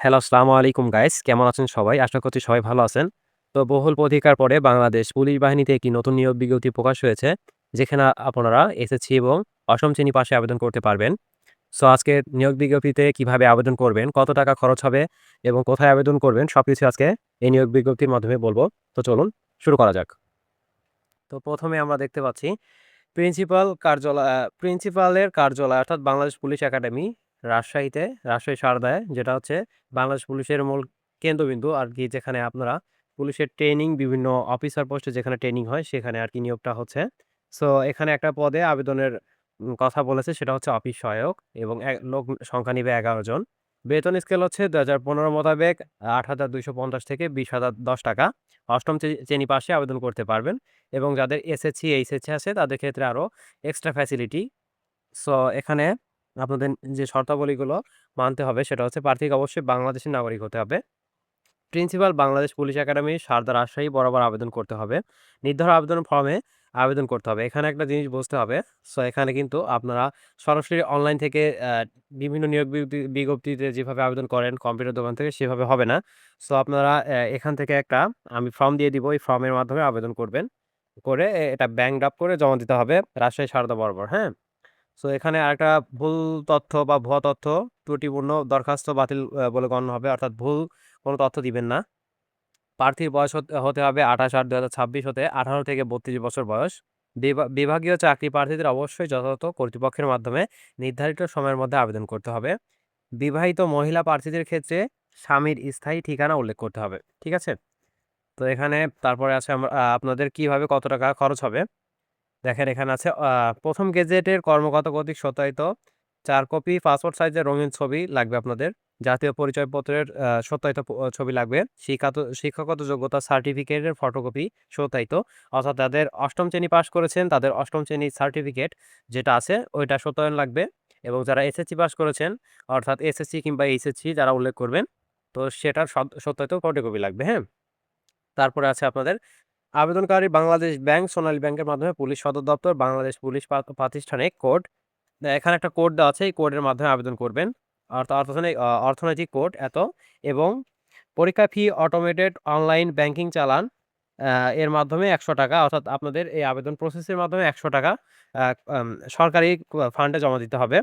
Hello, আসসালামু আলাইকুম guys. কেমন আছেন সবাই? আশা করছি সবাই ভালো আছেন। তো বহুল প্রতীক্ষার পরে বাংলাদেশ পুলিশ বাহিনীতে একটি নতুন নিয়োগ বিজ্ঞপ্তি প্রকাশ হয়েছে। যেখানে আপনারা এসএসসি এবং অষ্টম শ্রেণী পাশে আবেদন করতে পারবেন। সো আজকের নিয়োগ বিজ্ঞপ্তিতে কিভাবে আবেদন করবেন, কত টাকা খরচ হবে এবং কোথায় আবেদন করবেন সবকিছু আজকে এই নিয়োগ বিজ্ঞপ্তির মাধ্যমে বলব। তো চলুন শুরু করা যাক। তো ১ম এ আমরা দেখতে পাচ্ছি প্রিন্সিপালের কার্যালয় অর্থাৎ বাংলাদেশ পুলিশ একাডেমি রাজশাহীতে, রাজশাহী সারদায়, যেটা হচ্ছে বাংলাদেশ পুলিশের মূল কেন্দ্রবিন্দু আরকি, যেখানে আপনারা পুলিশের ট্রেনিং বিভিন্ন অফিসার পোস্টে যেখানে ট্রেনিং হয় সেখানে আরকি নিয়োগটা হচ্ছে। সো এখানে একটা পদে আবেদনের কথা বলেছে, সেটা হচ্ছে অফিস সহায়ক এবং লোক সংখ্যা নিবে ১১ জন। বেতন স্কেল হচ্ছে ২০১৫ মোতাবেক ৮,২৫০ থেকে ২০,০০০ টাকা। অষ্টম শ্রেণী পাশে আবেদন করতে পারবেন। এবং যাদের এসএসসি, এইচএসসি আছে তাদের ক্ষেত্রে আরো এক্সট্রা ফ্যাসিলিটি। সো এখানে আপনাদের যে শর্তাবলীগুলো মানতে হবে সেটা হচ্ছে প্রার্থীকে অবশ্যই বাংলাদেশের নাগরিক হতে হবে। Principal Bangladesh police academy, Sardah, Rajshahi বরাবর আবেদন করতে হবে। নির্ধারিত আবেদন ফর্মে আবেদন করতে হবে। এখানে একটা জিনিস বুঝতে হবে। সো এখানে কিন্তু আপনারা সরাসরি অনলাইন থেকে বিভিন্ন নিয়োগ বিজ্ঞপ্তিতে যেভাবে আবেদন করেন কম্পিউটার দোকান থেকে সেভাবে হবে না। সো আপনারা এখান থেকে একটা আমি ফর্ম দিয়ে দিব। এই ফর্মের মাধ্যমে আবেদন করবেন। করে এটা ব্যাংক ড্রাফট করে জমা দিতে হবে রাজশাহী সারদা বরাবর, হ্যাঁ? সো এখানে আরেকটা ভুল তথ্য বা ভুয়া তথ্য, ত্রুটিপূর্ণ দরখাস্ত বাতিল বলে গণ্য হবে। অর্থাৎ ভুল কোনো তথ্য দিবেন না। প্রার্থীর বয়স হতে হবে ২৮/৮/২০২৬ হতে ১৮ থেকে ৩২ বছর বয়স। বিভাগীয় চাকরি প্রার্থীদের অবশ্যই যথাযথ কর্তৃপক্ষের মাধ্যমে নির্ধারিত সময়ের মধ্যে আবেদন করতে হবে। বিবাহিত মহিলা প্রার্থীদের ক্ষেত্রে স্বামীর স্থায়ী ঠিকানা উল্লেখ করতে হবে। ঠিক আছে? তো এখানে তারপরে আছে আপনাদের কিভাবে কত টাকা খরচ হবে। দেখেন এখানে আছে ১ম গেজেটের কর্মকর্তা কর্তৃক সত্যায়িত ৪ কপি পাসপোর্ট সাইজের রঙিন ছবি লাগবে আপনাদের। জাতীয় পরিচয়পত্রের সত্যায়িত ছবি লাগবে। শিক্ষাগত যোগ্যতা সার্টিফিকেটের ফটোকপি সত্যায়িত। অর্থাৎ যাদের ৮ম শ্রেণী পাস করেছেন তাদের ৮ম শ্রেণীর সার্টিফিকেট যেটা আছে ওইটা সত্যায়ন লাগবে। এবং যারা এসএসসি পাস করেছেন অর্থাৎ এসএসসি কিংবা এইচএসসি যারা উল্লেখ করবেন, তো সেটার সত্যায়িত ফটোকপি লাগবে, হ্যাঁ? তারপরে আছে আপনাদের আবেদনকারী বাংলাদেশ ব্যাংক, সোনালী ব্যাংকের মাধ্যমে পুলিশ সদর দপ্তর, বাংলাদেশ পুলিশ প্রাতিষ্ঠানিক কোড। এখানে একটা কোড দেওয়া আছে। এই কোডের মাধ্যমে আবেদন করবেন। অর্থনৈতিক কোড এত। এবং পরীক্ষা ফি অটোমেটেড অনলাইন ব্যাংকিং চালান আ এর মাধ্যমে ৳১০০, অর্থাৎ আপনাদের এই আবেদন প্রসেসের মাধ্যমে ৳১০০ আ আম সরকারি ফান্ডে জমা দিতে হবে।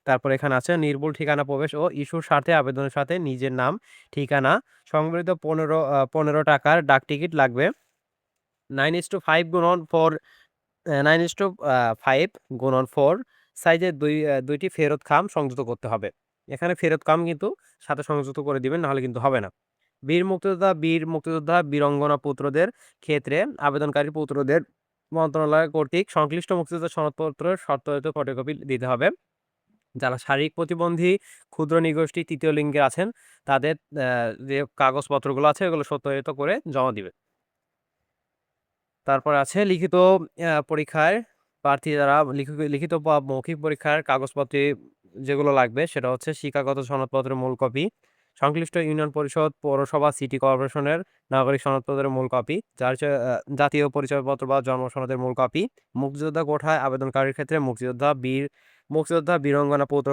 তারপর এখানে আছে নির্ভুল ঠিকানা প্রবেশ ও ইস্যুর স্বার্থে আবেদনের সাথে নিজের নাম, ঠিকানা সংবলিত ১৫ টাকার ডাকটিকিট লাগবে। 9:5 গুণন 4 9:5 গুণন 4 সাইজের ২ টি ফেরত খাম সংযুক্ত করতে হবে। এখানে ফেরত খাম কিন্তু সাথে সংযুক্ত করে দিবেন, নাহলে কিন্তু হবে না। বীর মুক্তিযোদ্ধা, বীরাঙ্গনা পুত্রদের ক্ষেত্রে আবেদনকারী পুত্রদের মন্ত্রণালয় কর্তৃক সংশ্লিষ্ট মুক্তিযোদ্ধা সনদপত্রের সত্যায়িত ফটোকপি দিতে হবে। যারা শারীরিক প্রতিবন্ধী, ক্ষুদ্র নিগোষ্ঠী, ৩য় লিঙ্গের আছেন তাদের যে কাগজপত্রগুলো আছে এগুলো সত্যায়িত করে জমা দিবেন। তারপরে আছে লিখিত পরীক্ষায় প্রার্থী যারা লিখিত বা মৌখিক পরীক্ষার কাগজপত্রে যেগুলো লাগবে সেটা হচ্ছে শিক্ষাগত সনদপত্রের মূল কপি, সংশ্লিষ্ট ইউনিয়ন পরিষদ, পৌরসভা, সিটি কর্পোরেশনের নাগরিক সনদপত্রের মূল কপি, জাতীয় পরিচয়পত্র বা জন্ম সনদের মূল কপি, মুক্তিযোদ্ধা কোটায় আবেদনকারীর ক্ষেত্রে মুক্তিযোদ্ধা, বীরাঙ্গনা পুত্র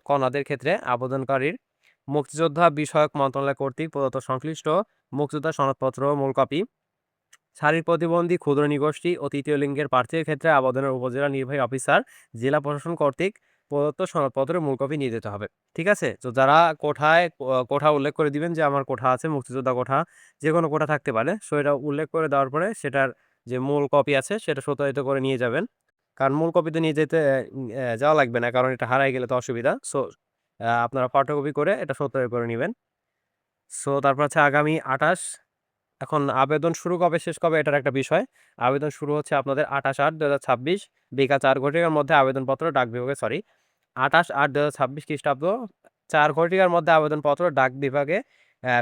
কন্যাদের ক্ষেত্রে আবেদনকারীর মুক্তিযোদ্ধা বিষয়ক মন্ত্রণালয় কর্তৃক প্রদত্ত সংশ্লিষ্ট মুক্তিযোদ্ধা সনদপত্র মূল কপি। শারীরিক প্রতিবন্ধী, ক্ষুদ্র নিগোষ্ঠী ও ৩য় লিঙ্গের প্রার্থীর ক্ষেত্রে আবেদনের উপজেলা নির্বাহী অফিসার, জেলা প্রশাসন কর্তৃক প্রদত্ত সনদপত্রের মূল কপি নিয়ে যেতে হবে। ঠিক আছে? তো যারা কোঠা উল্লেখ করে দিবেন যে আমার কোঠা আছে, মুক্তিযোদ্ধা কোঠা, যেকোনো কোঠা থাকতে পারে। সো এটা উল্লেখ করে দেওয়ার পরে সেটার যে মূল কপি আছে সেটা সত্যায়িত করে নিয়ে যাবেন। কারণ মূল কপি তো নিয়ে যেতে যাওয়া লাগবে না। কারণ এটা হারায় গেলে তো অসুবিধা। সো আপনারা ফটোকপি করে এটা সত্যায়িত করে নিবেন। সো তারপর হচ্ছে আগামী ২৮, এখন আবেদন শুরু কবে শেষ কবে এটার একটা বিষয়। আবেদন শুরু হচ্ছে আপনাদের ২৮/৮/২০২৬ বিকাল ৪ ঘটিকার মধ্যে আবেদনপত্র ডাক বিভাগে ২৮/৮/২০২৬ খ্রিস্টাব্দ ৪ ঘটিকার মধ্যে আবেদনপত্র ডাক বিভাগে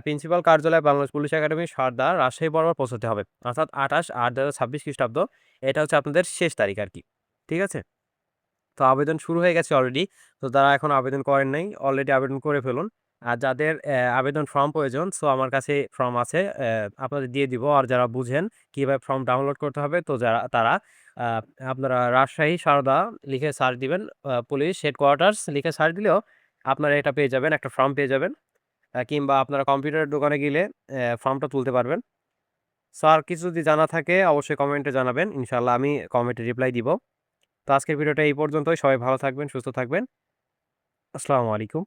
প্রিন্সিপাল কার্যালয় বাংলাদেশ পুলিশ একাডেমি সারদা, রাজশাহী বরাবর পৌঁছাতে হবে। অর্থাৎ ২৮/৮/২০২৬ খ্রিস্টাব্দ এটা হচ্ছে আপনাদের শেষ তারিখ আরকি। ঠিক আছে? তো আবেদন শুরু হয়ে গেছে অলরেডি। তো যারা এখনো আবেদন করেন নাই, অলরেডি আবেদন করে ফেলুন। আর যাদের আবেদন ফর্ম প্রয়োজন, সো আমার কাছে ফর্ম আছে, আপনাদের দিয়ে দিব। আর যারা বুঝেন কিভাবে ফর্ম ডাউনলোড করতে হবে, তো তারা আ আপনারা রাজশাহী সারদা লিখে সার্চ দিবেন। পুলিশ হেডকোয়ার্টার্স লিখে সার্চ দিলেও আপনারা এটা পেয়ে যাবেন, একটা ফর্ম পেয়ে যাবেন। কিংবা আপনারা কম্পিউটারের দোকানে গেলে ফর্মটা তুলতে পারবেন। সো আর কিছু যদি জানা থাকে অবশ্যই কমেন্টে জানাবেন। ইনশাআল্লাহ আমি কমেন্টে রিপ্লাই দিব। তো আজকের ভিডিওটা এই পর্যন্তই। সবাই ভালো থাকবেন, সুস্থ থাকবেন। আসসালামু আলাইকুম।